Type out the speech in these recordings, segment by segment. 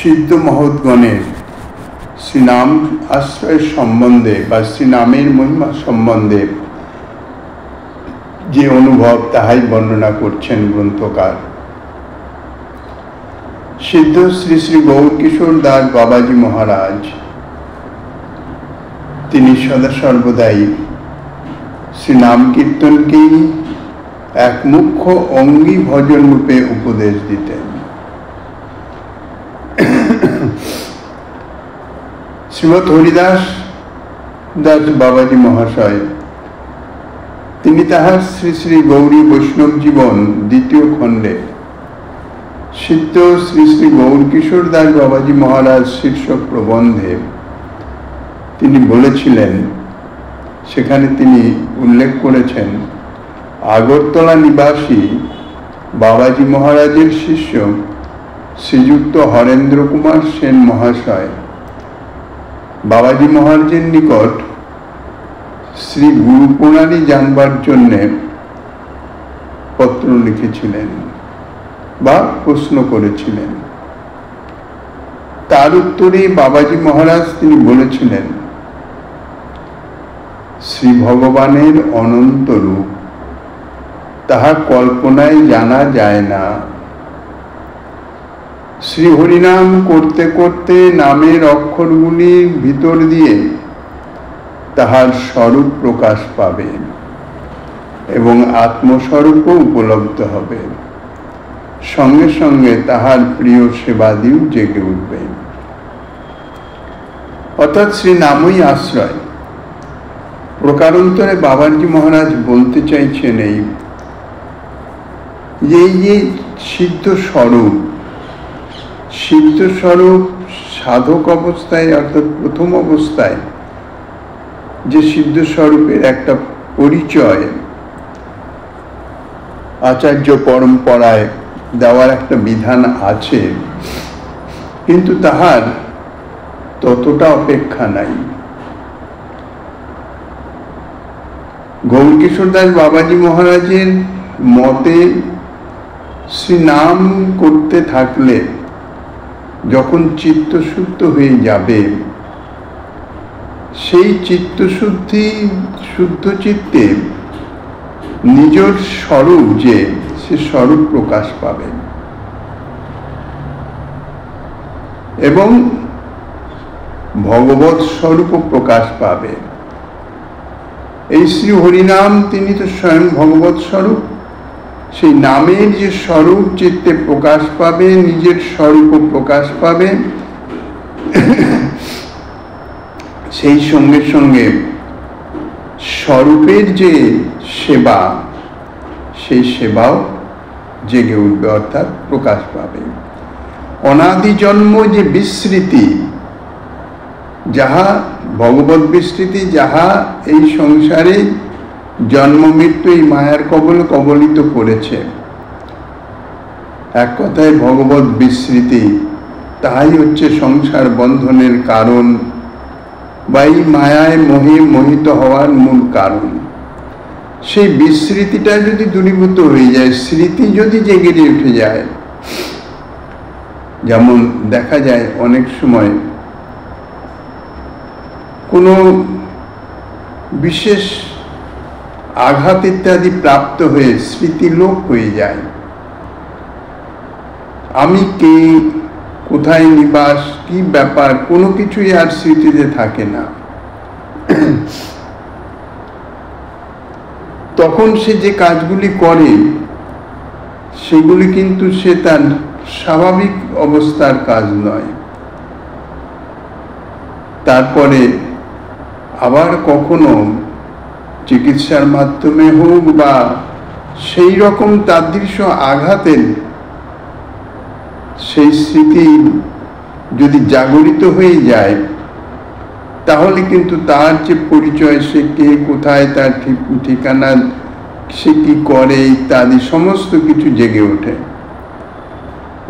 সিদ্ধ মহৎগণের শ্রীনাম আশ্রয়ের সম্বন্ধে বা শ্রীনামের মহিমা সম্বন্ধে যে অনুভব তাহাই বর্ণনা করছেন গ্রন্থকার। সিদ্ধ শ্রী শ্রী গৌরকিশোর দাস বাবাজি মহারাজ তিনি সদা সর্বদাই শ্রীনাম কীর্তনকেই এক মুখ্য অঙ্গী ভজন রূপে উপদেশ দিতেন। শ্রীমৎ হরিদাস দাস বাবাজি মহাশয় তিনি তাহার শ্রী শ্রী গৌরী বৈষ্ণব জীবন দ্বিতীয় খণ্ডে সিদ্ধ শ্রী শ্রী গৌরকিশোর দাস বাবাজি মহারাজ শীর্ষক প্রবন্ধে তিনি বলেছিলেন, সেখানে তিনি উল্লেখ করেছেন, আগরতলা নিবাসী বাবাজি মহারাজের শিষ্য শ্রীযুক্ত হরেন্দ্র কুমার সেন মহাশয় বাবাজি মহারাজের নিকট শ্রী গুরু প্রণালী জানবার জন্যে পত্র লিখেছিলেন বা প্রশ্ন করেছিলেন। তার উত্তরে বাবাজি মহারাজ তিনি বলেছিলেন, শ্রী ভগবানের অনন্ত রূপ তাহা কল্পনায় জানা যায় না। শ্রী হরিনাম করতে করতে নামের অক্ষরগুলির ভিতর দিয়ে তাহার স্বরূপ প্রকাশ পাবে এবং আত্মস্বরূপও উপলব্ধ হবে। সঙ্গে সঙ্গে তাহার প্রিয় সেবাদিও জেগে উঠবে। অর্থাৎ শ্রী নামই আশ্রয়। প্রকারান্তরে বাবাজি মহারাজ বলতে চাইছেন এই যে সিদ্ধ স্বরূপ, সিদ্ধ স্বরূপ সাধক অবস্থায় অর্থাৎ প্রথম অবস্থায় যে সিদ্ধ স্বরূপের একটা পরিচয় আচার্য পরম্পরায় দেওয়ার একটা বিধান আছে, কিন্তু তাহার ততটা অপেক্ষা নাই। গৌরকিশোর দাস বাবাজি মহারাজের মতে শ্রী নাম করতে থাকলে যখন চিত্তশুদ্ধ হয়ে যাবে, সেই চিত্তশুদ্ধি শুদ্ধ চিত্তে নিজের স্বরূপ যে সে স্বরূপ প্রকাশ পাবে এবং ভগবৎ স্বরূপও প্রকাশ পাবে। এই শ্রী হরিনাম তিনি তো স্বয়ং ভগবৎ স্বরূপ। সেই নামের যে স্বরূপ চিত্তে প্রকাশ পাবে, নিজের স্বরূপও প্রকাশ পাবে, সেই সঙ্গে সঙ্গে স্বরূপের যে সেবা, সেই সেবাও জেগে উঠবে অর্থাৎ প্রকাশ পাবে। অনাদি জন্ম যে বিস্মৃতি, যাহা ভগবত বিস্মৃতি, যাহা এই সংসারে জন্ম মৃত্যু এই মায়ার কবলে কবলিত করেছে, এক কথায় ভগবত বিস্মৃতি, তাহাই হচ্ছে সংসার বন্ধনের কারণ বা এই মায়ায় মোহে মোহিত হওয়ার মূল কারণ। সেই বিস্মৃতিটা যদি দূরীভূত হয়ে যায়, স্মৃতি যদি জেগে উঠে যায়, যেমন দেখা যায় অনেক সময় কোনো বিশেষ আঘাত ইত্যাদি প্রাপ্ত হয়ে স্মৃতি লোপ হয়ে যায়। আমি কে, কোথায় নিবাস, কি ব্যাপার, কোনো কিছুই আর স্মৃতিতে থাকে না। তখন সে যে কাজগুলি করে সেগুলি কিন্তু সে তার স্বাভাবিক অবস্থার কাজ নয়। তারপরে আবার কখনো চিকিৎসার মাধ্যমে হোক বা সেই রকম তাদৃশ আঘাতের সেই স্মৃতি যদি জাগরিত হয়ে যায়, তাহলে কিন্তু তার যে পরিচয়, সে কে, কোথায়, তার ঠিকানা, সে কি করে ইত্যাদি সমস্ত কিছু জেগে ওঠে।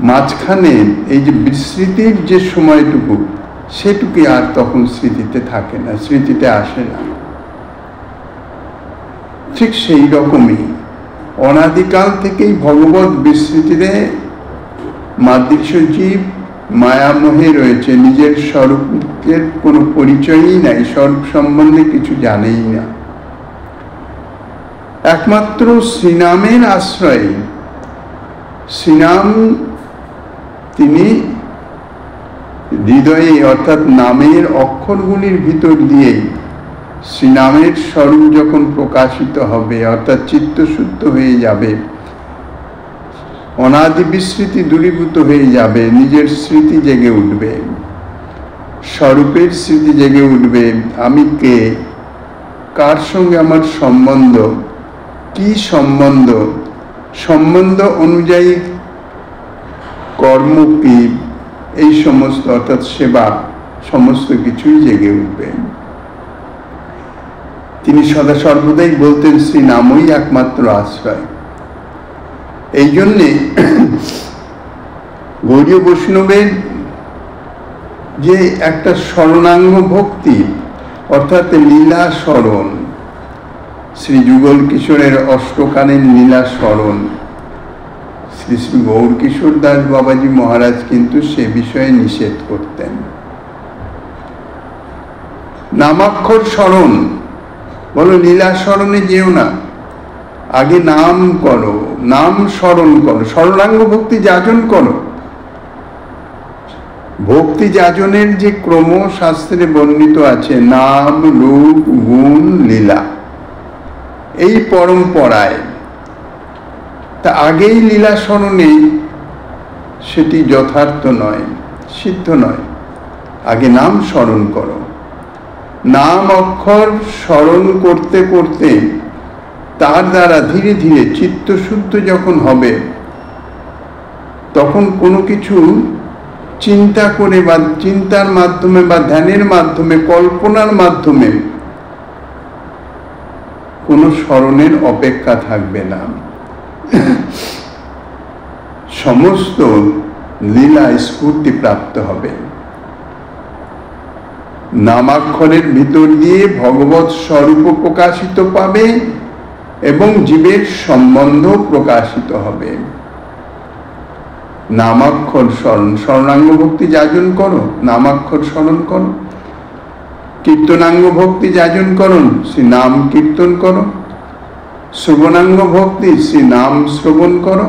মাঝখানে এই যে বিস্মৃতির যে সময়টুকু, সেটুকু আর তখন স্মৃতিতে থাকে না, স্মৃতিতে আসে না। ঠিক সেই রকমই অনাদিকাল থেকেই ভগবত বিস্মৃতিতে মাদৃশ্য জীব মায়ামোহে রয়েছে, নিজের স্বরূপের কোনো পরিচয়ই নাই, স্বরূপ সম্বন্ধে কিছু জানেই না। একমাত্র শ্রীনামের আশ্রয়ে, শ্রীনাম তিনি হৃদয়ে অর্থাৎ নামের অক্ষরগুলির ভিতর দিয়েই শ্রীনামের স্বরূপ যখন প্রকাশিত হবে, অর্থাৎ চিত্তশুদ্ধ হয়ে যাবে, অনাদি বিস্মৃতি দূরীভূত হয়ে যাবে, নিজের স্মৃতি জেগে উঠবে, স্বরূপের স্মৃতি জেগে উঠবে। আমি কে, কার সঙ্গে আমার সম্বন্ধ, কি সম্বন্ধ, সম্বন্ধ অনুযায়ী কর্ম কি, এই সমস্ত অর্থাৎ সেবা সমস্ত কিছুই জেগে উঠবে। তিনি সদা সর্বদাই বলতেন শ্রী নামই একমাত্র আশ্রয়। এই জন্যে গৌড়ীয় বৈষ্ণবের যে একটা শরণাঙ্গ ভক্তি অর্থাৎ লীলা স্মরণ, শ্রী যুগল কিশোরের অষ্টকালীন লীলা স্মরণ, শ্রী শ্রী গৌরকিশোর দাস বাবাজি মহারাজ কিন্তু সে বিষয়ে নিষেধ করতেন। নামাক্ষর স্মরণ, বলো লীলা স্মরণে যেও না, আগে নাম করো, নাম স্মরণ করো, স্মরণাঙ্গ ভক্তি যাজন করো। ভক্তি যাজনের যে ক্রম শাস্ত্রে বর্ণিত আছে, নাম রূপ গুণ লীলা, এই পরম্পরায় তা আগেই লীলা স্মরণে সেটি যথার্থ নয়, সিদ্ধ নয়। আগে নাম স্মরণ করো। নাম অক্ষর স্মরণ করতে করতে তার দ্বারা ধীরে ধীরে চিত্তশুদ্ধ যখন হবে, তখন কোনো কিছু চিন্তা করে বা চিন্তার মাধ্যমে বা ধ্যানের মাধ্যমে, কল্পনার মাধ্যমে কোনো স্মরণের অপেক্ষা থাকবে না। সমস্ত লীলা স্ফূর্তি প্রাপ্ত হবে। নামাক্ষরের ভিতর দিয়ে ভগবৎ স্বরূপ প্রকাশিত পাবে এবং জীবের সম্বন্ধ প্রকাশিত হবে। নামাক্ষর স্মরণ, স্মরণাঙ্গ ভক্তি যাজন করো, নামাক্ষর স্মরণ করো। কীর্তনাঙ্গ ভক্তি যাজন করুন, শ্রী নাম কীর্তন করো। শ্রবণাঙ্গ ভক্তি, শ্রী নাম শ্রবণ করো।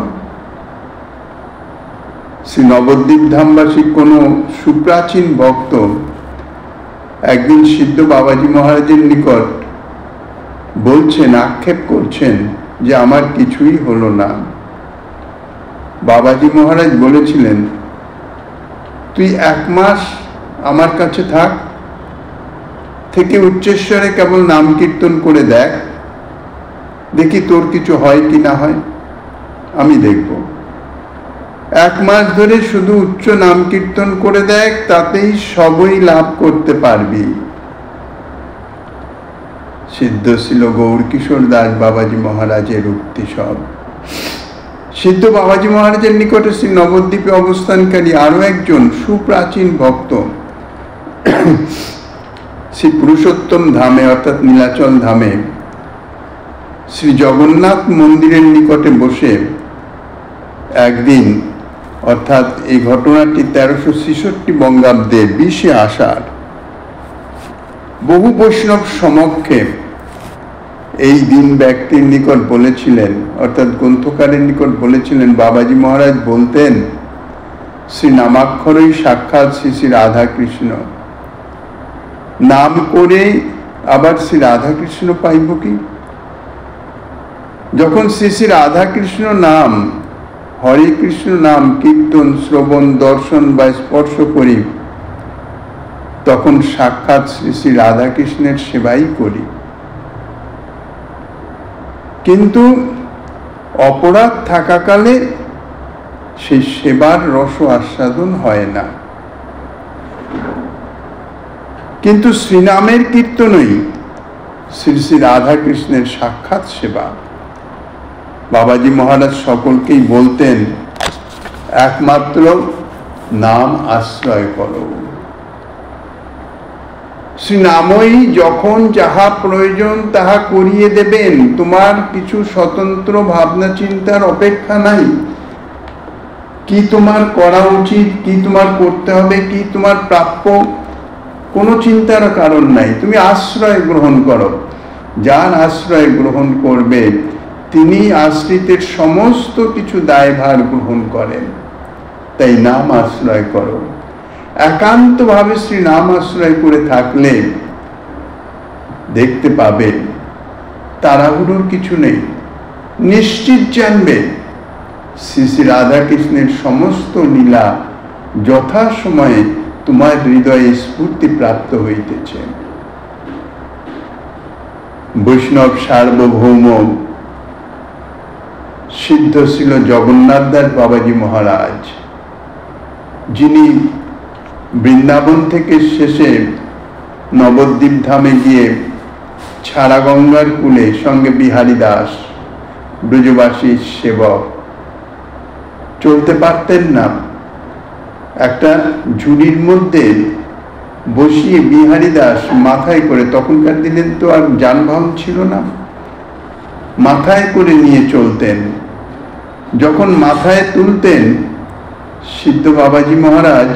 শ্রী নবদ্বীপ ধামবাসী কোনো সুপ্রাচীন ভক্ত একদিন সিদ্ধ বাবাজি মহারাজের নিকট বলছেন, আক্ষেপ করছেন যে আমার কিছুই হলো না। বাবাজি মহারাজ বলেছিলেন, তুই 1 মাস আমার কাছে থাক, থেকে উচ্চেশ্বরে কেবল নাম কীর্তন করে দেখ, দেখি তোর কিছু হয় কি না হয়, আমি দেখব। 1 মাস ধরে শুধু উচ্চ নাম কীর্তন করে দেখ, তাতেই সবই লাভ করতে পারবি। সিদ্ধ ছিল গৌরকিশোর দাস বাবাজি মহারাজের উক্তি সব। সিদ্ধ বাবাজি মহারাজের নিকটে শ্রী নবদ্বীপে অবস্থানকারী আরো একজন সুপ্রাচীন ভক্ত শ্রী পুরুষোত্তম ধামে অর্থাৎ নীলাচল ধামে শ্রী জগন্নাথ মন্দিরের নিকটে বসে একদিন, অর্থাৎ এই ঘটনাটি 1366 বঙ্গাব্দে 20 আষাঢ়, বহু বৈষ্ণব সমক্ষে এই দিন ব্যক্তির নিকট বলেছিলেন, অর্থাৎ গ্রন্থকারের নিকট বলেছিলেন, বাবাজি মহারাজ বলতেন শ্রী নামাক্ষরই সাক্ষাৎ শ্রী শ্রী রাধা কৃষ্ণ, নাম করে আবার শ্রী রাধা কৃষ্ণ পাইব কি? যখন শ্রী শ্রী রাধা কৃষ্ণ নাম, হরে কৃষ্ণ নাম কীর্তন শ্রবণ দর্শন বা স্পর্শ করি, তখন সাক্ষাৎ শ্রী শ্রী রাধা কৃষ্ণের সেবাই করি। কিন্তু অপরাধ থাকাকালে সেই সেবার রস আস্বাদন হয় না। কিন্তু শ্রীনামের কীর্তনই শ্রী শ্রী রাধা কৃষ্ণের সাক্ষাৎ সেবা। বাবাজি মহারাজ সকলকেই বলতেন, একমাত্র নাম আশ্রয় করো। শ্রী নামই যখন যাহা প্রয়োজন তাহা করিয়ে দেবেন, তোমার কিছু স্বতন্ত্র ভাবনা চিন্তার অপেক্ষা নাই। কি তোমার করা উচিত, কি তোমার করতে হবে, কি তোমার প্রাপ্য, কোনো চিন্তার কারণ নাই। তুমি আশ্রয় গ্রহণ করো। যার আশ্রয় গ্রহণ করবে তিনি আশ্রিতের সমস্ত কিছু দায়ভার গ্রহণ করেন। তাই নাম আশ্রয় করো। একান্তভাবে শ্রী নাম আশ্রয় করে থাকলে দেখতে পাবে তাড়াহুড়োর কিছু নেই। নিশ্চিত জানবে শ্রী শ্রী রাধাকৃষ্ণের সমস্ত লীলা যথাসময়ে তোমার হৃদয়ে স্ফূর্তি প্রাপ্ত হইতেছে। বৈষ্ণব সার্বভৌম সিদ্ধ ছিল জগন্নাথ দাস বাবাজি মহারাজ, যিনি বৃন্দাবন থেকে শেষে নবদ্বীপ ধামে গিয়ে ছাড়া গঙ্গার কূলে সঙ্গে বিহারী দাস ব্রজবাসীর সেবক চলতে পারতেন না। একটা ঝুড়ির মধ্যে বসিয়ে বিহারী দাস মাথায় করে, তখনকার দিনে তো আর যানবাহন ছিল না, মাথায় করে নিয়ে চলতেন। যখন মাথায় তুলতেন সিদ্ধ বাবাজি মহারাজ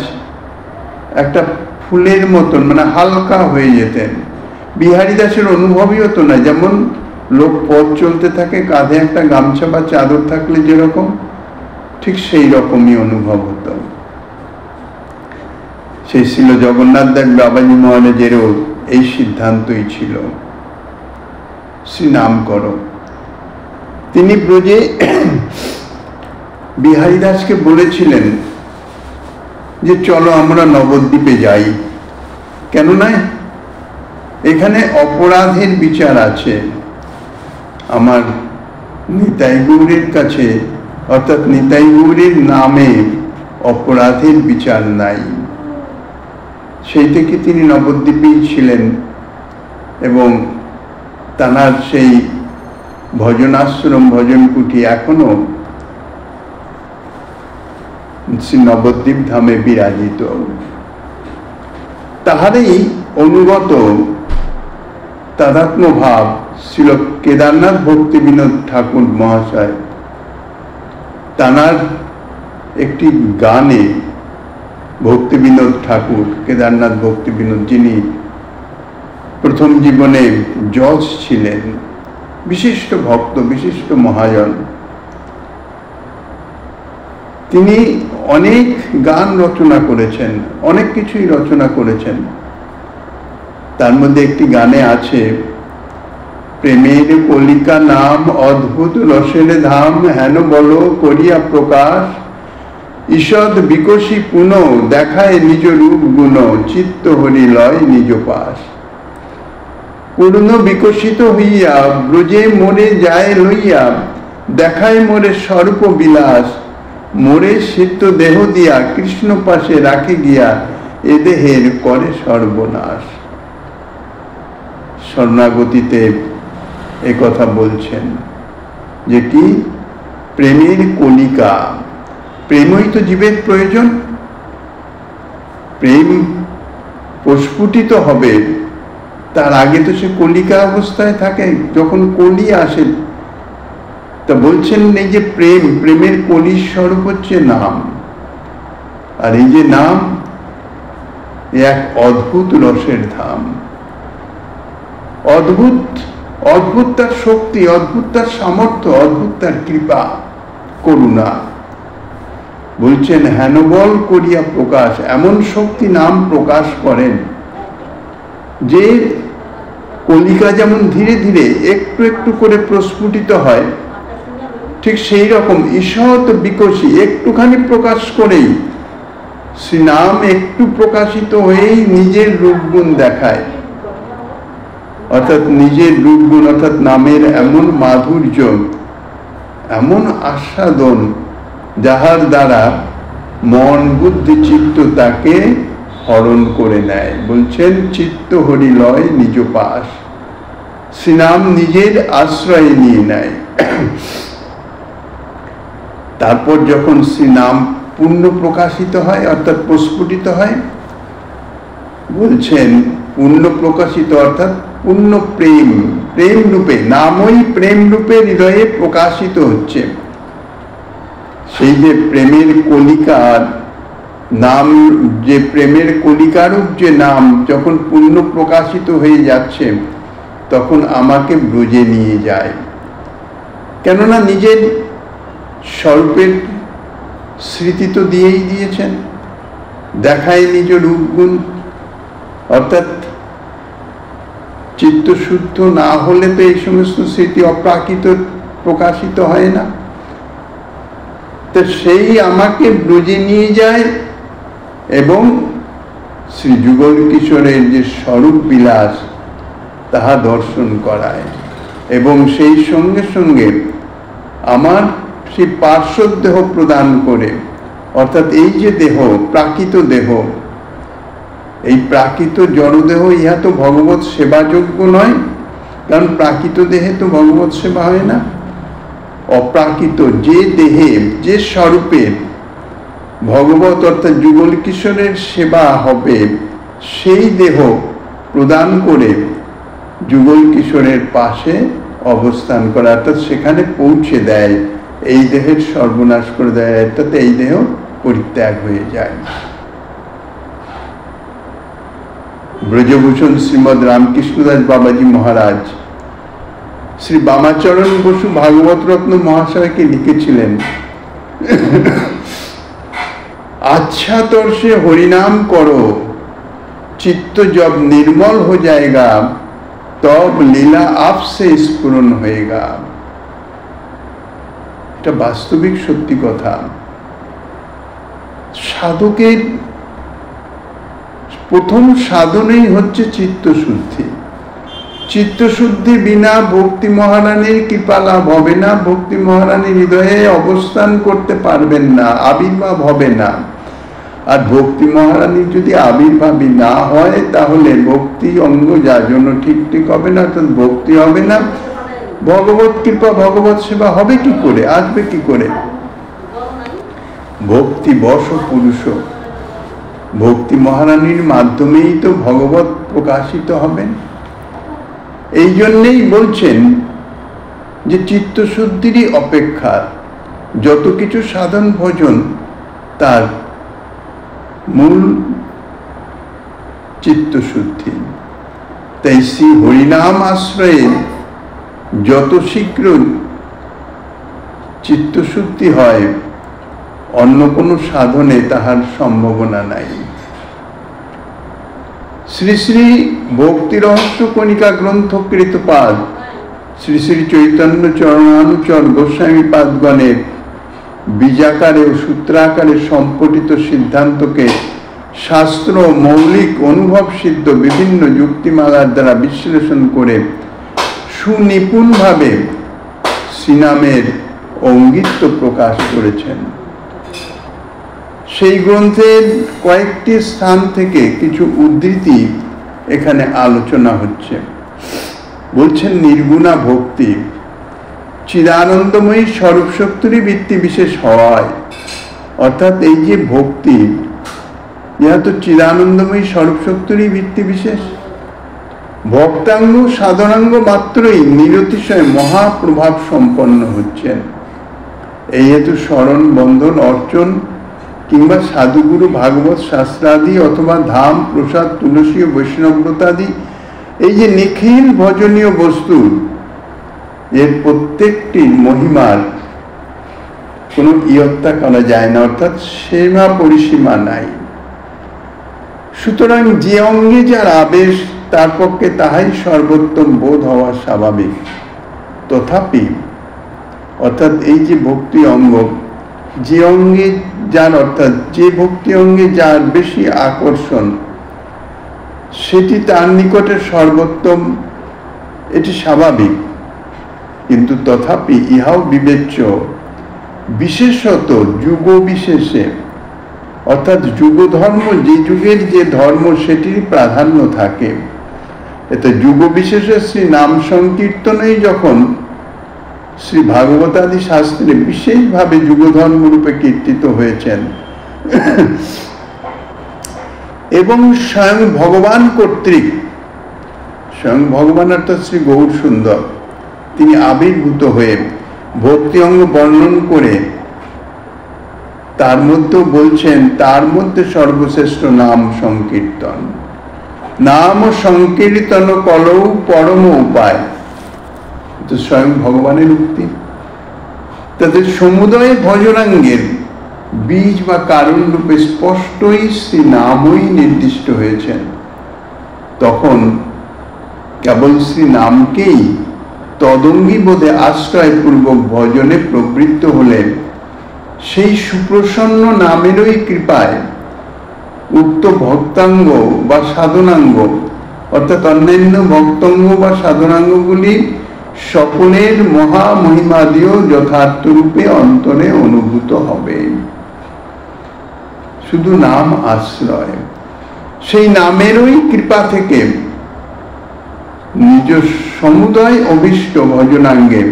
একটা ফুলের মতন মানে হালকা হয়ে যেতেন। বিহারী দাসের অনুভবই হতো না, যেমন লোক পথ চলতে থাকে কাঁধে একটা গামছা বা চাদর থাকলে যেরকম, ঠিক সেই রকমই অনুভব হতো। সেই ছিল জগন্নাথ দাস বাবাজি মহারাজেরও এই সিদ্ধান্তই ছিল, শ্রী নাম করো। তিনি ব্রজে বিহারী দাসকে বলেছিলেন যে চলো আমরা নবদ্বীপে যাই, কেননা এখানে অপরাধের বিচার আছে। আমার নিতাই গৌরীর কাছে, অর্থাৎ নিতাই গৌরীর নামে অপরাধের বিচার নাই। সেই থেকে তিনি নবদ্বীপেই ছিলেন এবং তাঁর সেই ভজনাশ্রম ভজন কুটি এখনো শ্রী নবদ্বীপ ধামে বিরাজিত। তাহারই অনুগত তাদাত্ম্য ভাব ছিল কেদারনাথ ভক্তি বিনোদ ঠাকুর মহাশয়। তাঁর একটি গানে ভক্তি বিনোদ ঠাকুর, কেদারনাথ ভক্তি বিনোদ, যিনি প্রথম জীবনে জজ ছিলেন, বিশিষ্ট ভক্ত, বিশিষ্ট মহাজন, তিনি অনেক গান রচনা করেছেন, অনেক কিছুই রচনা করেছেন। তার মধ্যে একটি গানে আছে, প্রেমের কলিকা নাম অদ্ভুত রসের ধাম, হেন বল করিয়া প্রকাশ, ঈষদ বিকশী পুন দেখায় নিজ রূপ গুণ, চিত্ত হরি লয় নিজ পাশ। পূর্ণ বিকশিত হইয়া ব্রজে মোরে যায় লইয়া, দেখায় মোরে স্বরূপ বিলাস, মোরে সিদ্ধ দেহ দিয়া কৃষ্ণ পাশে রাখে গিয়া, এ দেহের করে সর্বনাশ। শরণাগতিতে এ কথা বলছেন যে কি প্রেমের কলিকা, প্রেমই তো জীবের প্রয়োজন। প্রেম প্রস্ফুটিত হবে, তার আগে তো সে কলিকা অবস্থায় থাকে। যখন কলি আসে, তা বলছেন এই যে প্রেম, প্রেমের কলির স্বরূপ হচ্ছে নাম। আর এই যে নাম এক অদ্ভুত রসের ধাম, অদ্ভুত, অদ্ভুত তার শক্তি, অদ্ভুত তার সামর্থ্য, অদ্ভুত তার কৃপা করুণা। বলছেন হেনবল করিয়া প্রকাশ, এমন শক্তি নাম প্রকাশ করেন যে কলিকা যেমন ধীরে ধীরে একটু একটু করে প্রস্ফুটিত হয়, ঠিক সেই রকম ঈষৎ বিকশী, একটুখানি প্রকাশ করেই শ্রীনাম একটু প্রকাশিত হয়েই নিজের রূপগুণ দেখায়। অর্থাৎ নিজের রূপগুণ, অর্থাৎ নামের এমন মাধুর্য, এমন আস্বাদন, যাহার দ্বারা মন বুদ্ধি চিত্ত তাকে হরণ করে নেয়। বলছেন চিত্ত হরি লয় নিজ পাশ, শ্রীনাম নিজের আশ্রয়ে নিয়ে নেয়। তারপর যখন শ্রীনাম পূর্ণ প্রকাশিত হয়, অর্থাৎ প্রস্ফুটিত হয়, বলছেন পূর্ণ প্রকাশিত অর্থাৎ পূর্ণ প্রেম, প্রেম রূপে, নামই প্রেম রূপে হৃদয়ে প্রকাশিত হচ্ছে। সেই যে প্রেমের কলিকার নাম, যে প্রেমের কলিকারক যে নাম যখন পূর্ণ প্রকাশিত হয়ে যাচ্ছে, তখন আমাকে ব্রজে নিয়ে যায়। কেননা নিজের স্বরূপের স্মৃতি তো দিয়েই দিয়েছেন, দেখায় নিজ রূপগুণ। অর্থাৎ চিত্তশুদ্ধ না হলে তো এই সমস্ত স্মৃতি অপ্রাকৃত প্রকাশিত হয় না। তো সেই আমাকে ব্রজে নিয়ে যায় এবং শ্রী যুগল কিশোরের যে স্বরূপ বিলাস তাহা দর্শন করায়, এবং সেই সঙ্গে সঙ্গে আমার সেই পার্শ্বদ দেহ প্রদান করে। অর্থাৎ এই যে দেহ, প্রাকৃত দেহ, এই প্রাকৃত জড়দেহ, ইহা তো ভগবত সেবাযোগ্য নয়, কারণ প্রাকৃত দেহে তো ভগবত সেবা হয় না। অপ্রাকৃত যে দেহে, যে স্বরূপে ভগবত অর্থাৎ যুগল কিশোরের সেবা হবে, সেই দেহ প্রদান করে যুগল কিশোরের পাশে অবস্থান করা, অর্থাৎ সেখানে পৌঁছে দেয়, এই দেহের সর্বনাশ করে দেয়, অর্থাৎ এই দেহ পরিত্যাগ হয়ে যায়। ব্রজভূষণ শ্রীমৎ রামকৃষ্ণদাস বাবাজি মহারাজ শ্রী বামাচরণ বসু ভাগবত রত্ন মহাশয়কে লিখেছিলেন, আচ্ছা তর্ষে হরিনাম করো, চিত্ত জব নির্মল हो जाएगा, তব লীলা আপসে স্ফুরণ হয়েগা। এটা বাস্তবিক সত্যি কথা। সাধকের প্রথম সাধনেই হচ্ছে চিত্তশুদ্ধি। চিত্তশুদ্ধি বিনা ভক্তি মহারানীর কৃপা লাভ হবে না, ভক্তি মহারানীর হৃদয়ে অবস্থান করতে পারবেন না, আবির্ভাব হবে না। আর ভক্তি মহারানীর যদি আবির্ভাবই না হয়, তাহলে ভক্তি অঙ্গ যার জন্য ঠিক ঠিক হবে না, অর্থাৎ ভক্তি হবে না। ভগবত কৃপা, ভগবত সেবা হবে কি করে, আসবে কি করে? ভক্তি বশ পুরুষ, ভক্তি মহারানীর মাধ্যমেই তো ভগবত প্রকাশিত হবেন। এই জন্যেই বলছেন যে চিত্তশুদ্ধিরই অপেক্ষা যত কিছু সাধন ভজন, তার মূল চিত্তশুদ্ধি। তাই শ্রী হরিনাম আশ্রয়ে যত শীঘ্র চিত্তশুদ্ধি হয়, অন্য কোনো সাধনে তাহার সম্ভাবনা নাই। শ্রী শ্রী ভক্তি রহস্য কণিকা গ্রন্থ কৃতপাদ শ্রী শ্রী চৈতন্য চরণানুচর গোস্বামী পাদগণের বীজাকারে ও সূত্রাকারে সম্পঠিত সিদ্ধান্তকে শাস্ত্র মৌলিক অনুভব সিদ্ধ বিভিন্ন যুক্তিমালার দ্বারা বিশ্লেষণ করে সুনিপুণভাবে শ্রীনামের অঙ্গিত্ব প্রকাশ করেছেন। সেই গ্রন্থের কয়েকটি স্থান থেকে কিছু উদ্ধৃতি এখানে আলোচনা হচ্ছে। বলছেন, নির্গুণা ভক্তি চিদানন্দময়ী স্বরূপ শক্তিরই বৃত্তি বিশেষ হয়। অর্থাৎ এই যে ভক্তি, ইহা তো চিদানন্দময়ী স্বরূপ শক্তিরই বৃত্তি বিশেষ। ভক্তাঙ্গ সাধনাঙ্গ মাত্রই নিরতিশয় মহাপ্রভাব সম্পন্ন হচ্ছেন। এই হেতু স্মরণ, বন্ধন, অর্চন কিংবা সাধুগুরু ভাগবত শাস্ত্রাদি অথবা ধাম, প্রসাদ, তুলসী ও বৈষ্ণব্রতাদি, এই যে নিখিল ভজনীয় বস্তু, এর প্রত্যেকটির মহিমার কোনো ইয়ত্তা করা যায় না, অর্থাৎ সীমা পরিসীমা নাই। সুতরাং যে অঙ্গে যার আবেশ, তার পক্ষে তাহাই সর্বোত্তম বোধ হওয়া স্বাভাবিক। তথাপি অর্থাৎ এই যে ভক্তি অঙ্গ, যে অঙ্গে যার, অর্থাৎ যে ভক্তি অঙ্গে যার বেশি আকর্ষণ, সেটি তার নিকটে সর্বোত্তম, এটি স্বাভাবিক। কিন্তু তথাপি ইহাও বিবেচ্য, বিশেষত যুগ বিশেষে, অর্থাৎ যুগ ধর্ম, যে যুগের যে ধর্ম সেটির প্রাধান্য থাকে। এতে যুগ বিশেষে শ্রী নাম সংকীর্তনেই যখন শ্রী ভাগবতাদি শাস্ত্রে বিশেষভাবে যুগধর্ম রূপে কীর্তিত হয়েছেন, এবং স্বয়ং ভগবান কর্তৃক, স্বয়ং ভগবান অর্থাৎ শ্রী গৌর সুন্দর, তিনি আবির্ভূত হয়ে ভক্তি অঙ্গ বর্ণন করে তার মধ্যেও বলছেন তার মধ্যে সর্বশ্রেষ্ঠ নাম সংকীর্তন। নাম সংকীর্তন কলৌ পরম উপায়, তো স্বয়ং ভগবানের উক্তি। তাদের সমুদয় ভজনাঙ্গের বীজ বা কারণ রূপে স্পষ্টই শ্রী নামই নির্দিষ্ট হয়েছেন। তখন কেবল শ্রী নামকেই তদঙ্গী বোধে আশ্রয় পূর্বক ভজনে প্রবৃত্ত হলে সেই সুপ্রসন্ন নামেরই কৃপায় উক্ত ভক্তাঙ্গ বা সাধনাঙ্গ, অর্থাৎ অন্যান্য ভক্তাঙ্গ বা সাধনাঙ্গগুলি সকলের মহামহিমাদিও যথার্থ রূপে অন্তরে অনুভূত হবে। শুধু নাম আশ্রয়, সেই নামেরই কৃপা থেকে নিজ সমুদয় অভীষ্ট ভজনাঙ্গে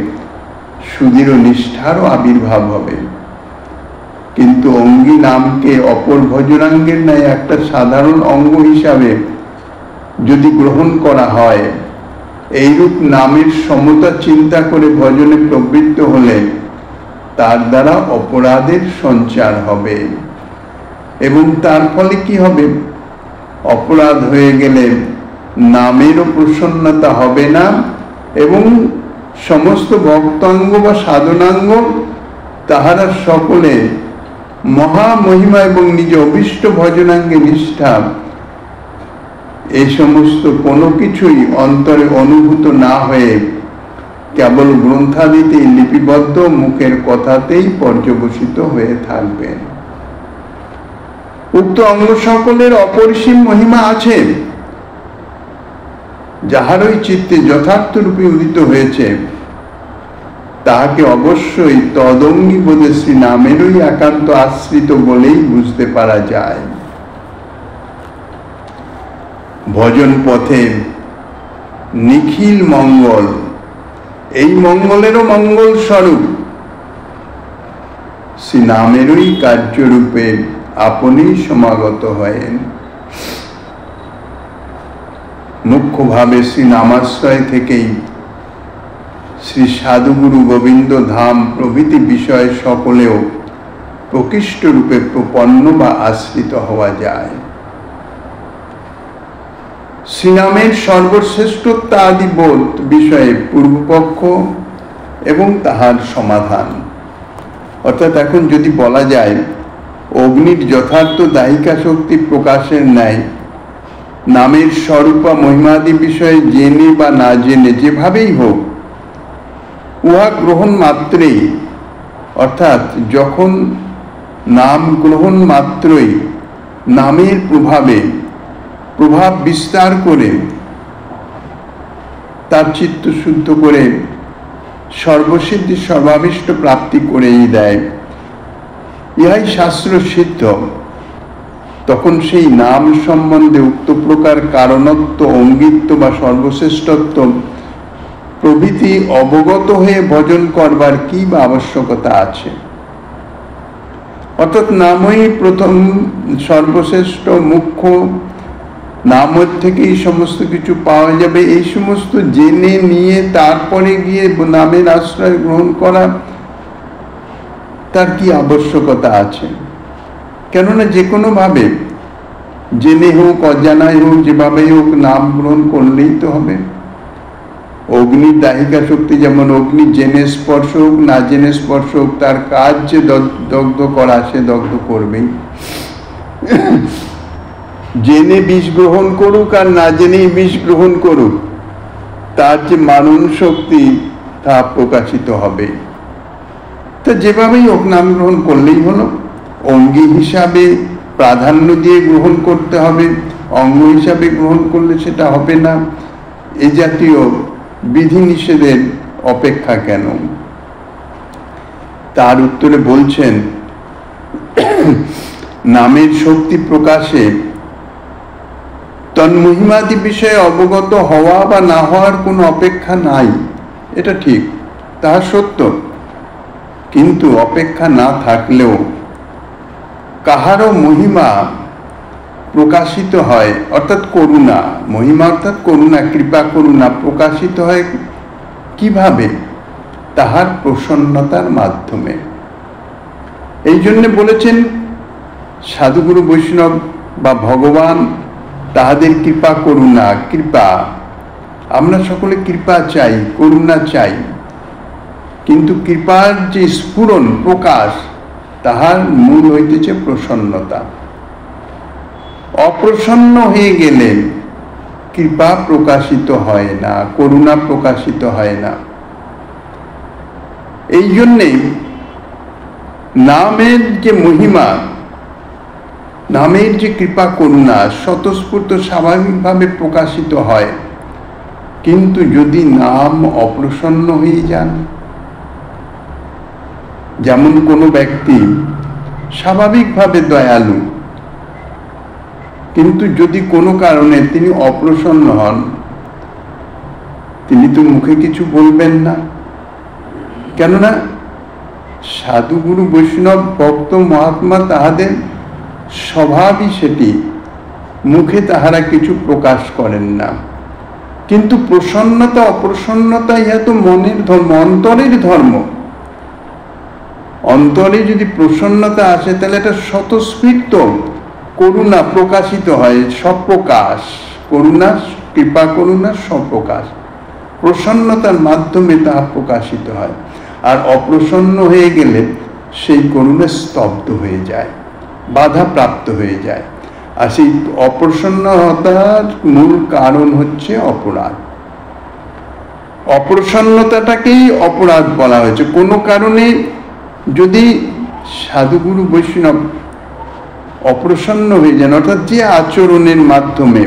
সুদৃঢ় নিষ্ঠারও আবির্ভাব হবে। কিন্তু অঙ্গী নামকে অপর ভজনাঙ্গের ন্যায় একটা সাধারণ অঙ্গ হিসাবে যদি গ্রহণ করা হয়, এইরূপ নামের সমতা চিন্তা করে ভজনে প্রবৃত্ত হলে তার দ্বারা অপরাধের সঞ্চার হবে, এবং তার ফলে কি হবে? অপরাধ হয়ে গেলে নামেরও প্রসন্নতা হবে না, এবং সমস্ত ভক্তাঙ্গ বা সাধনাঙ্গ তাহারা সকলে মহামহিমা এবং নিজ অভীষ্ট ভজনাঙ্গে নিষ্ঠা, এই সমস্ত কোনো কিছুই অন্তরে অনুভূত না হয়ে কেবল গ্রন্থাদিতে লিপিবদ্ধ মুখের কথাতেই পর্যবসিত হয়ে থাকবেন। উক্ত অঙ্গ সকলের অপরিসীম মহিমা আছে, যাহারই চিত্তে যথার্থ রূপে উদিত হয়েছে, তাহাকে অবশ্যই তদঙ্গী বোধে শ্রী নামেরই একান্ত আশ্রিত বলেই বুঝতে পারা যায়। ভজন পথে নিখিল মঙ্গল, এই মঙ্গলেরও মঙ্গল স্বরূপ শ্রী নামেরই কার্যরূপে আপনি সমাগত হয়েন। মুখ্যভাবে শ্রী নামাশ্রয় থেকেই শ্রী সাধুগুরু গোবিন্দ ধাম প্রভৃতি বিষয় সকলেও প্রকৃষ্ট রূপে প্রপন্ন বা আশ্রিত হওয়া যায়। শ্রীনামের সর্বশ্রেষ্ঠত্বাদি বোধ বিষয়ে পূর্বপক্ষ এবং তাহার সমাধান। অর্থাৎ এখন যদি বলা যায় অগ্নির যথার্থ দাহিকা শক্তি প্রকাশের ন্যায় নামের স্বরূপ বা মহিমাদি বিষয়ে জেনে বা না জেনে যেভাবেই হোক, উহা গ্রহণ মাত্রেই, অর্থাৎ যখন নাম গ্রহণ মাত্রই নামের প্রভাব বিস্তার করে তার চিত্ত শুদ্ধ করে সর্বসিদ্ধি সর্বাভীষ্ট প্রাপ্তি করেই দেয়, ইহাই শাস্ত্র সিদ্ধ। তখন সেই নাম সম্বন্ধে উক্ত প্রকার কারণত্ব, অঙ্গিত্ব বা সর্বশ্রেষ্ঠত্ব প্রভৃতি অবগত হয়ে ভজন করবার কি বা আবশ্যকতা আছে? অর্থাৎ নামই প্রথম সর্বশ্রেষ্ঠ, মুখ্য, নামের থেকেই সমস্ত কিছু পাওয়া যাবে, এই সমস্ত জেনে নিয়ে তারপরে গিয়ে নামের আশ্রয় গ্রহণ করা তার কি আবশ্যকতা আছে? কেননা যে কোনো ভাবে জেনে হোক অজানায় হোক যেভাবেই হোক নাম গ্রহণ করলেই তো হবে। অগ্নির দাহিকা শক্তি যেমন অগ্নি জেনে স্পর্শ হোক না জেনে স্পর্শ হোক, তার কাজ যে দগ্ধ করা, সে দগ্ধ করবেই। জেনে বিষ গ্রহণ করুক আর না জেনেই বিষ গ্রহণ করুক, তার যে মানন শক্তি তা প্রকাশিত হবে। তা যেভাবেই হোক নাম গ্রহণ করলেই হলো। অঙ্গী হিসাবে প্রাধান্য দিয়ে গ্রহণ করতে হবে, অঙ্গ হিসাবে গ্রহণ করলে সেটা হবে না। এ জাতীয় বিধিনিষেধের অপেক্ষা কেন? তার উত্তরে বলছেন, নামের শক্তি প্রকাশে তন্মহিমাদি বিষয়ে অবগত হওয়া বা না হওয়ার কোনো অপেক্ষা নাই, এটা ঠিক, তাহা সত্য। কিন্তু অপেক্ষা না থাকলেও কাহারও মহিমা প্রকাশিত হয়, অর্থাৎ করুণা, মহিমা অর্থাৎ করুণা, কৃপা করুণা প্রকাশিত হয় কিভাবে? তাহার প্রসন্নতার মাধ্যমে। এই জন্য বলেছেন সাধুগুরু বৈষ্ণব বা ভগবান তাহাদের কৃপা করুণা, কৃপা, আমরা সকলে কৃপা চাই, করুণা চাই, কিন্তু কৃপার যে স্ফুরণ প্রকাশ তাহার মূল হইতেছে প্রসন্নতা। অপ্রসন্ন হয়ে গেলে কৃপা প্রকাশিত হয় না, করুণা প্রকাশিত হয় না। এই জন্যে নামের যে মহিমা, নামের যে কৃপা করুণা স্বতঃস্ফূর্ত স্বাভাবিকভাবে প্রকাশিত হয়, কিন্তু যদি নাম অপ্রসন্ন হয়ে যান, যেমন কোনো ব্যক্তি স্বাভাবিকভাবে দয়ালু, কিন্তু যদি কোনো কারণে তিনি অপ্রসন্ন হন, তিনি তো মুখে কিছু বলবেন না, কেননা সাধুগুরু বৈষ্ণব ভক্ত মহাত্মা তাহাদের স্বভাবই সেটি, মুখে তাহারা কিছু প্রকাশ করেন না। কিন্তু প্রসন্নতা অপ্রসন্নতা ইহা তো মনের ধর্ম, অন্তরের ধর্ম। অন্তরে যদি প্রসন্নতা আসে তাহলে এটা স্বতঃস্ফূর্ত করুণা প্রকাশিত হয়, স্বপ্রকাশ, করুণা, কৃপা করুণা স্বপ্রকাশ, প্রসন্নতার মাধ্যমে তাহা প্রকাশিত হয়। আর অপ্রসন্ন হয়ে গেলে সেই করুণা স্তব্ধ হয়ে যায়, বাধা প্রাপ্ত হয়ে যায়। আর সেই অপ্রসন্নতার মূল কারণ হচ্ছে অপরাধ। অপ্রসন্নতাটাকেই অপরাধ বলা হয়েছে। কোনো কারণে যদি সাধুগুরু বৈষ্ণব অপ্রসন্ন হয়ে যান, অর্থাৎ যে আচরণের মাধ্যমে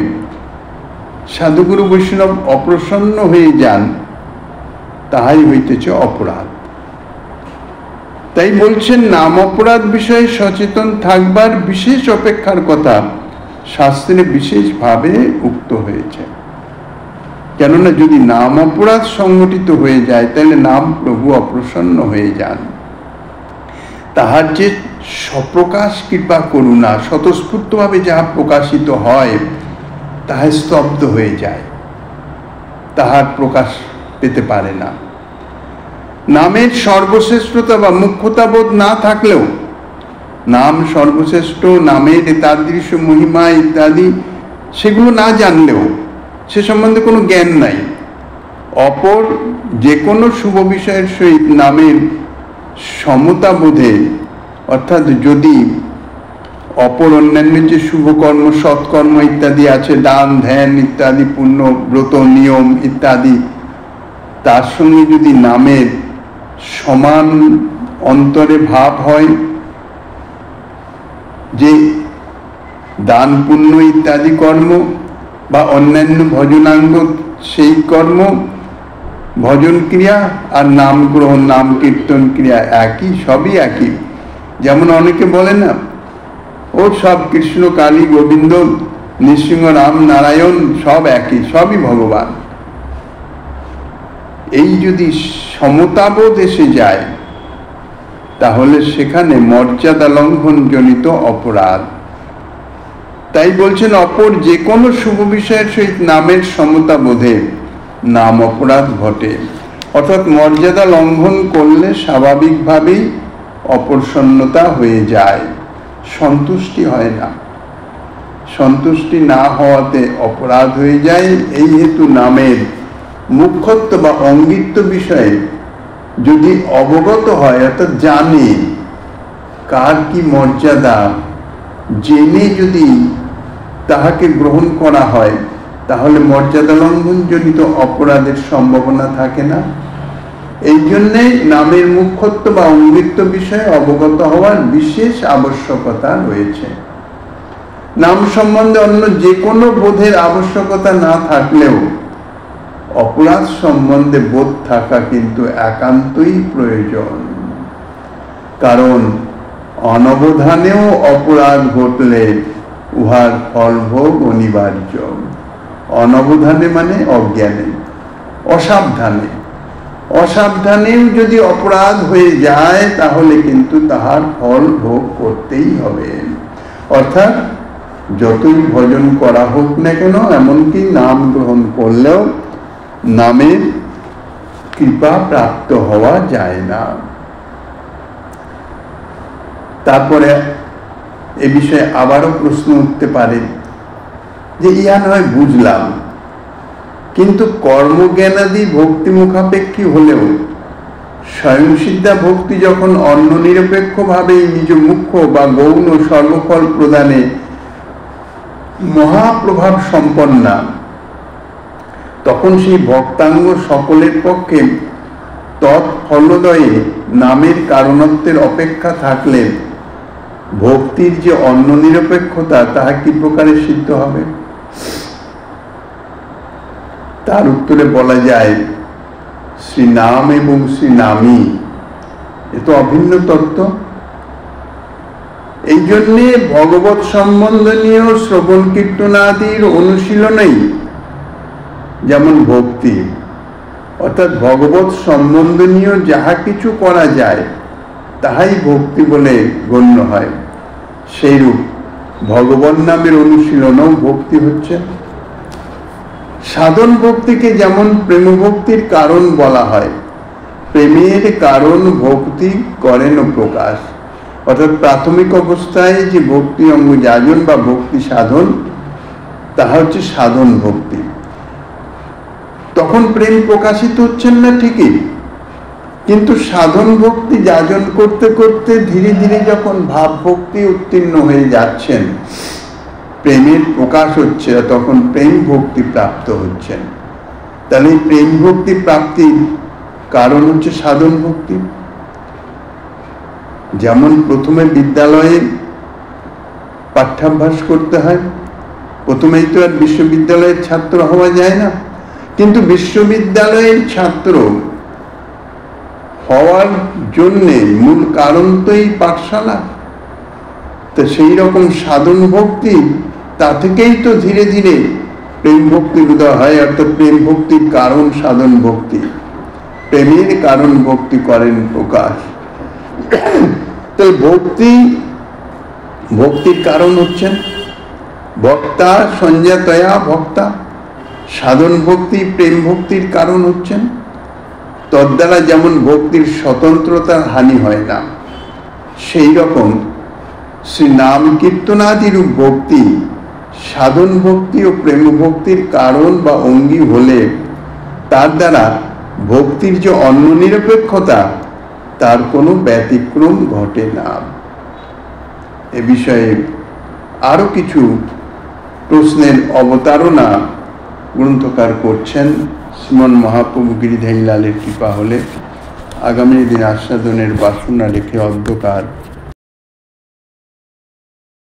সাধুগুরু বৈষ্ণব অপ্রসন্ন হয়ে যান, তাহাই হইতেছে অপরাধ। তাই বলছেন নাম অপরাধ বিষয়ে সচেতন থাকবার বিশেষ অপেক্ষার কথা শাস্ত্রে বিশেষভাবে উক্ত হয়েছে। কেননা যদি নাম অপরাধ সংগঠিত হয়ে যায় তাহলে নাম প্রভু অপ্রসন্ন হয়ে যান, তাহার যে স্বপ্রকাশ কৃপা করুণা স্বতঃস্ফূর্তভাবে যাহা প্রকাশিত হয় তাহা স্তব্ধ হয়ে যায়, তাহার প্রকাশ পেতে পারে না। নামের সর্বশ্রেষ্ঠতা বা মুখ্যতা বোধ না থাকলেও, নাম সর্বশ্রেষ্ঠ, নামের তাদৃশ মহিমা ইত্যাদি সেগুলো না জানলেও, সে সম্বন্ধে কোনো জ্ঞান নাই, অপর যে কোনো শুভ বিষয়ের সহিত নামের সমতা বোধে, অর্থাৎ যদি অপর অন্যান্য যে শুভকর্ম সৎকর্ম ইত্যাদি আছে, দান ধ্যান ইত্যাদি, পুণ্য ব্রত নিয়ম ইত্যাদি, তার সঙ্গে যদি নামের সমান অন্তরে ভাব হয়, যে দান পুণ্য ইত্যাদি কর্ম বা অন্যান্য ভজনাঙ্গ সেই কর্ম, ভজন ক্রিয়া আর নাম গ্রহণ নাম কীর্তন ক্রিয়া একই, সবই একই। যেমন অনেকে বলে না, ও সব কৃষ্ণ কালী গোবিন্দ নৃসিংহ রাম নারায়ণ সব একই, সবই ভগবান। এই যদি সমতাবোধ এসে যায় তাহলে সেখানে মর্যাদা লঙ্ঘন জনিত অপরাধ। তাই বলছেন অপর যে কোনো শুভ বিষয়ের সহিত নামের সমতা বোধে নাম অপরাধ ঘটে, অর্থাৎ মর্যাদা লঙ্ঘন করলে স্বাভাবিকভাবেই অপ্রসন্নতা হয়ে যায়, সন্তুষ্টি হয় না। সন্তুষ্টি না হওয়াতে অপরাধ হয়ে যায়। এই হেতু নামের মুখ্যত্ব বা অঙ্গিত্ব বিষয়ে যদি অবগত হয়, অর্থাৎ জানে কার কি মর্যাদা, জেনে যদি তাহাকে গ্রহণ করা হয় তাহলে মর্যাদা লঙ্ঘন জনিত অপরাধের সম্ভাবনা থাকে না। এই জন্যে নামের মুখ্যত্ব বা অঙ্গিত্ব বিষয়ে অবগত হওয়ার বিশেষ আবশ্যকতা রয়েছে। নাম সম্বন্ধে অন্য যে কোনো বোধের আবশ্যকতা না থাকলেও অপরাধ সম্বন্ধে বোধ থাকা কিন্তু একান্তই প্রয়োজন। কারণ অনবধানেও অপরাধ ঘটলে উহার ফলভোগ অনিবার্য। অনবধানে মানে অজ্ঞানে, অসাবধানে, অসাবধানেও যদি অপরাধ হয়ে যায় তাহলে কিন্তু তাহার ফল ভোগ করতেই হবে। অর্থাৎ যতই ভজন করা হোক না কেন, এমনকি নাম গ্রহণ করলেও নামের কৃপা প্রাপ্ত হওয়া যায় না। তারপরে এ বিষয়ে আবারও প্রশ্ন উঠতে পারে যে ইহা নয় বুঝলাম, কিন্তু কর্মজ্ঞানাদি ভক্তি মুখাপেক্ষী হলেও স্বয়ংসিদ্ধা ভক্তি যখন অন্য নিরপেক্ষভাবেই নিজ মুখ্য বা গৌণ সর্বফল প্রদানে মহাপ্রভাব সম্পন্না, তখন সেই ভক্তাঙ্গ সকলের পক্ষে তৎফলোদয়ে নামের কারণত্বের অপেক্ষা থাকলে ভক্তির যে অন্য নিরপেক্ষতা তাহা কি প্রকারে সিদ্ধ হবে? তার উত্তরে বলা যায়, শ্রীনাম এবং শ্রীনামী এ তো অভিন্ন তত্ত্ব। এই জন্যে ভগবৎ সম্বন্ধনীয় শ্রবণ কীর্তনাদির অনুশীলনেই যেমন ভক্তি, অর্থাৎ ভগবৎ সম্বন্ধনীয় যাহা কিছু করা যায় তাহাই ভক্তি বলে গণ্য হয়, সেইরূপ ভগবান নামের অনুশীলনও ভক্তি হচ্ছে। সাধন ভক্তিকে যেমন প্রেম ভক্তির কারণ বলা হয়, প্রেমের কারণ ভক্তি করেন প্রকাশ, অর্থাৎ প্রাথমিক অবস্থায় যে ভক্তি অঙ্গ যাজন বা ভক্তি সাধন তাহা হচ্ছে সাধন ভক্তি। তখন প্রেম প্রকাশিত হচ্ছেন না ঠিকই, কিন্তু সাধন ভক্তি যাজন করতে করতে ধীরে ধীরে যখন ভাব ভক্তি উত্তীর্ণ হয়ে যাচ্ছেন, প্রেমের প্রকাশ হচ্ছে, তখন প্রেম ভক্তি প্রাপ্ত হচ্ছেন। তাহলে এই প্রেম ভক্তি প্রাপ্তির কারণ হচ্ছে সাধন ভক্তি। যেমন প্রথমে বিদ্যালয়ে পাঠ্যাভ্যাস করতে হয়, প্রথমেই তো আর বিশ্ববিদ্যালয়ের ছাত্র হওয়া যায় না, কিন্তু বিশ্ববিদ্যালয়ের ছাত্র হওয়ার জন্যে মূল কারণ তো এই পাঠশালা। তো সেই রকম সাধন ভক্তি, তা থেকেই তো ধীরে ধীরে প্রেম ভক্তির উদয় হয়, অর্থাৎ প্রেম ভক্তির কারণ সাধন ভক্তি, প্রেমের কারণ ভক্তি করেন প্রকাশ। তাহলে ভক্তির কারণ হচ্ছেন ভক্তা সঞ্জাতয়া ভক্তা, সাধন ভক্তি প্রেম ভক্তির কারণ হচ্ছেন। তদ্বারা যেমন ভক্তির স্বতন্ত্রতার হানি হয় না, সেই রকম শ্রী নাম কীর্তনাদিরূপ ভক্তি সাধন ভক্তি ও প্রেম ভক্তির কারণ বা অঙ্গী হলে তার দ্বারা ভক্তির যে অন্য নিরপেক্ষতা তার কোনো ব্যতিক্রম ঘটে না। এ বিষয়ে আরো কিছু প্রশ্নের অবতারণা গ্রন্থকার করছেন। শ্রীমন মহাপ্রভু গিরিধারী লালের কৃপা হলে আগামী দিন আস্বাদনের বাসনা রেখে অন্ধকার